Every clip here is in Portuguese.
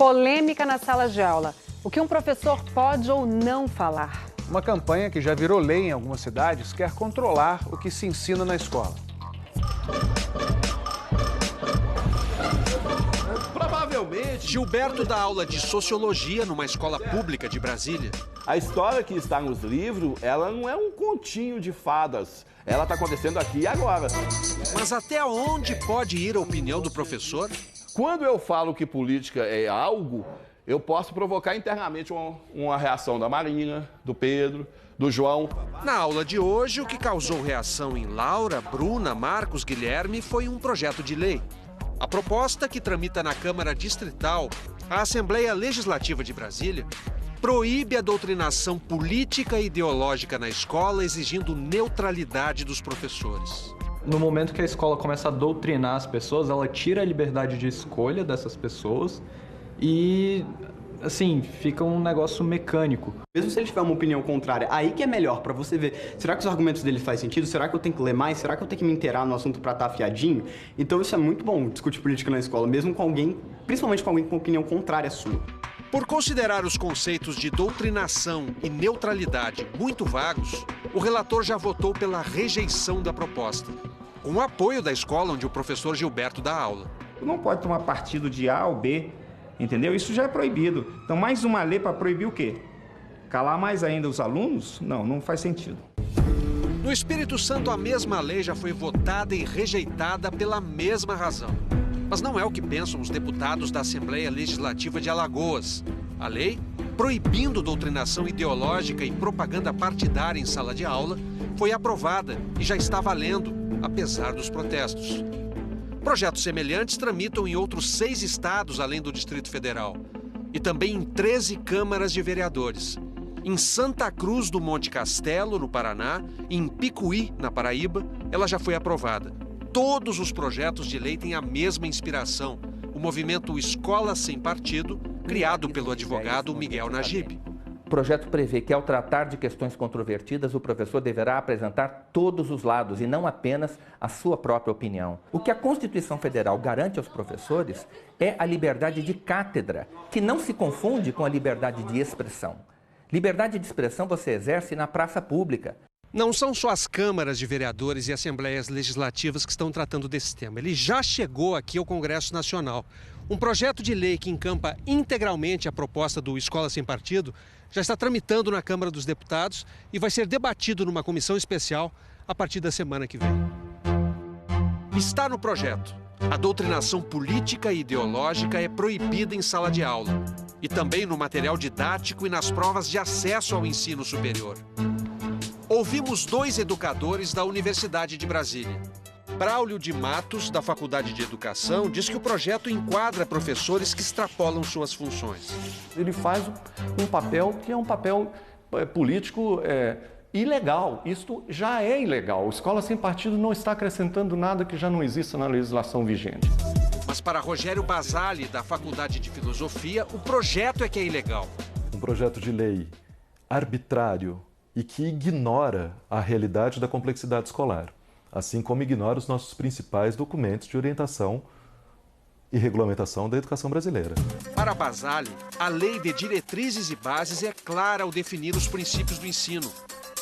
Polêmica nas salas de aula. O que um professor pode ou não falar? Uma campanha que já virou lei em algumas cidades quer controlar o que se ensina na escola. Provavelmente, Gilberto dá aula de sociologia numa escola pública de Brasília. A história que está nos livros, ela não é um continho de fadas. Ela está acontecendo aqui e agora. Mas até onde pode ir a opinião do professor? Quando eu falo que política é algo, eu posso provocar internamente uma reação da Marina, do Pedro, do João. Na aula de hoje, o que causou reação em Laura, Bruna, Marcos, Guilherme foi um projeto de lei. A proposta, que tramita na Câmara Distrital, a Assembleia Legislativa de Brasília, proíbe a doutrinação política e ideológica na escola, exigindo neutralidade dos professores. No momento que a escola começa a doutrinar as pessoas, ela tira a liberdade de escolha dessas pessoas e, assim, fica um negócio mecânico. Mesmo se ele tiver uma opinião contrária, aí que é melhor pra você ver, será que os argumentos dele fazem sentido? Será que eu tenho que ler mais? Será que eu tenho que me inteirar no assunto pra estar afiadinho? Então isso é muito bom, discutir política na escola, mesmo com alguém, principalmente com alguém com opinião contrária à sua. Por considerar os conceitos de doutrinação e neutralidade muito vagos, o relator já votou pela rejeição da proposta, com o apoio da escola onde o professor Gilberto dá aula. Não pode tomar partido de A ou B, entendeu? Isso já é proibido. Então, mais uma lei para proibir o quê? Calar mais ainda os alunos? Não, não faz sentido. No Espírito Santo, a mesma lei já foi votada e rejeitada pela mesma razão. Mas não é o que pensam os deputados da Assembleia Legislativa de Alagoas. A lei, proibindo doutrinação ideológica e propaganda partidária em sala de aula, foi aprovada e já está valendo, apesar dos protestos. Projetos semelhantes tramitam em outros 6 estados, além do Distrito Federal, e também em 13 câmaras de vereadores. Em Santa Cruz do Monte Castelo, no Paraná, e em Picuí, na Paraíba, ela já foi aprovada. Todos os projetos de lei têm a mesma inspiração, o movimento Escola Sem Partido, criado pelo advogado Miguel Najib. O projeto prevê que, ao tratar de questões controvertidas, o professor deverá apresentar todos os lados e não apenas a sua própria opinião. O que a Constituição Federal garante aos professores é a liberdade de cátedra, que não se confunde com a liberdade de expressão. Liberdade de expressão você exerce na praça pública. Não são só as câmaras de vereadores e assembleias legislativas que estão tratando desse tema. Ele já chegou aqui ao Congresso Nacional. Um projeto de lei que encampa integralmente a proposta do Escola Sem Partido já está tramitando na Câmara dos Deputados e vai ser debatido numa comissão especial a partir da semana que vem. Está no projeto. A doutrinação política e ideológica é proibida em sala de aula e também no material didático e nas provas de acesso ao ensino superior. Ouvimos 2 educadores da Universidade de Brasília. Braulio de Matos, da Faculdade de Educação, diz que o projeto enquadra professores que extrapolam suas funções. Ele faz um papel que é um papel político ilegal. Isto já é ilegal. A Escola Sem Partido não está acrescentando nada que já não exista na legislação vigente. Mas para Rogério Basali, da Faculdade de Filosofia, o projeto é que é ilegal. Um projeto de lei arbitrário e que ignora a realidade da complexidade escolar, assim como ignora os nossos principais documentos de orientação e regulamentação da educação brasileira. Para Basali, a lei de diretrizes e bases é clara ao definir os princípios do ensino.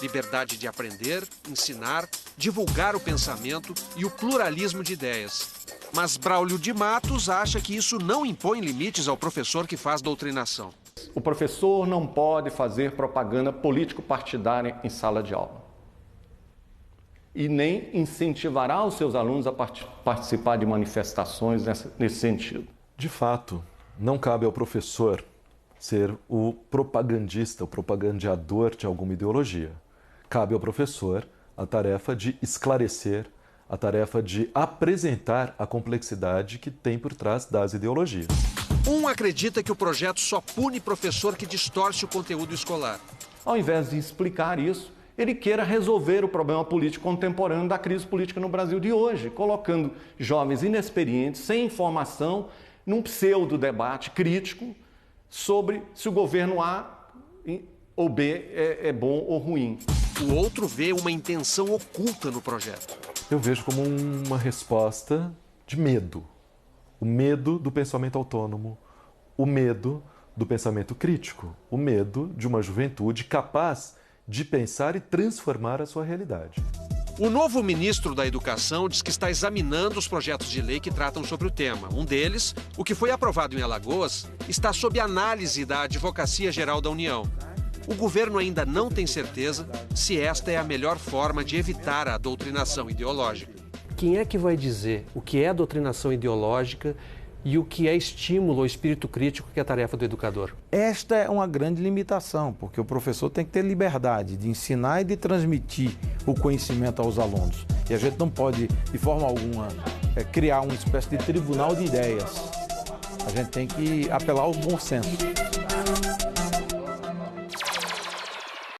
Liberdade de aprender, ensinar, divulgar o pensamento e o pluralismo de ideias. Mas Braulio de Matos acha que isso não impõe limites ao professor que faz doutrinação. O professor não pode fazer propaganda político-partidária em sala de aula. E nem incentivará os seus alunos a participar de manifestações nesse sentido. De fato, não cabe ao professor ser o propagandista, o propagandeador de alguma ideologia. Cabe ao professor a tarefa de esclarecer, a tarefa de apresentar a complexidade que tem por trás das ideologias. Um acredita que o projeto só pune professor que distorce o conteúdo escolar. Ao invés de explicar isso, ele queira resolver o problema político contemporâneo da crise política no Brasil de hoje, colocando jovens inexperientes, sem informação, num pseudo-debate crítico sobre se o governo A ou B é bom ou ruim. O outro vê uma intenção oculta no projeto. Eu vejo como uma resposta de medo. O medo do pensamento autônomo, o medo do pensamento crítico, o medo de uma juventude capaz de pensar e transformar a sua realidade. O novo ministro da Educação diz que está examinando os projetos de lei que tratam sobre o tema. Um deles, o que foi aprovado em Alagoas, está sob análise da Advocacia Geral da União. O governo ainda não tem certeza se esta é a melhor forma de evitar a doutrinação ideológica. Quem é que vai dizer o que é doutrinação ideológica e o que é estímulo ao espírito crítico, que é a tarefa do educador? Esta é uma grande limitação, porque o professor tem que ter liberdade de ensinar e de transmitir o conhecimento aos alunos. E a gente não pode, de forma alguma, criar uma espécie de tribunal de ideias. A gente tem que apelar ao bom senso.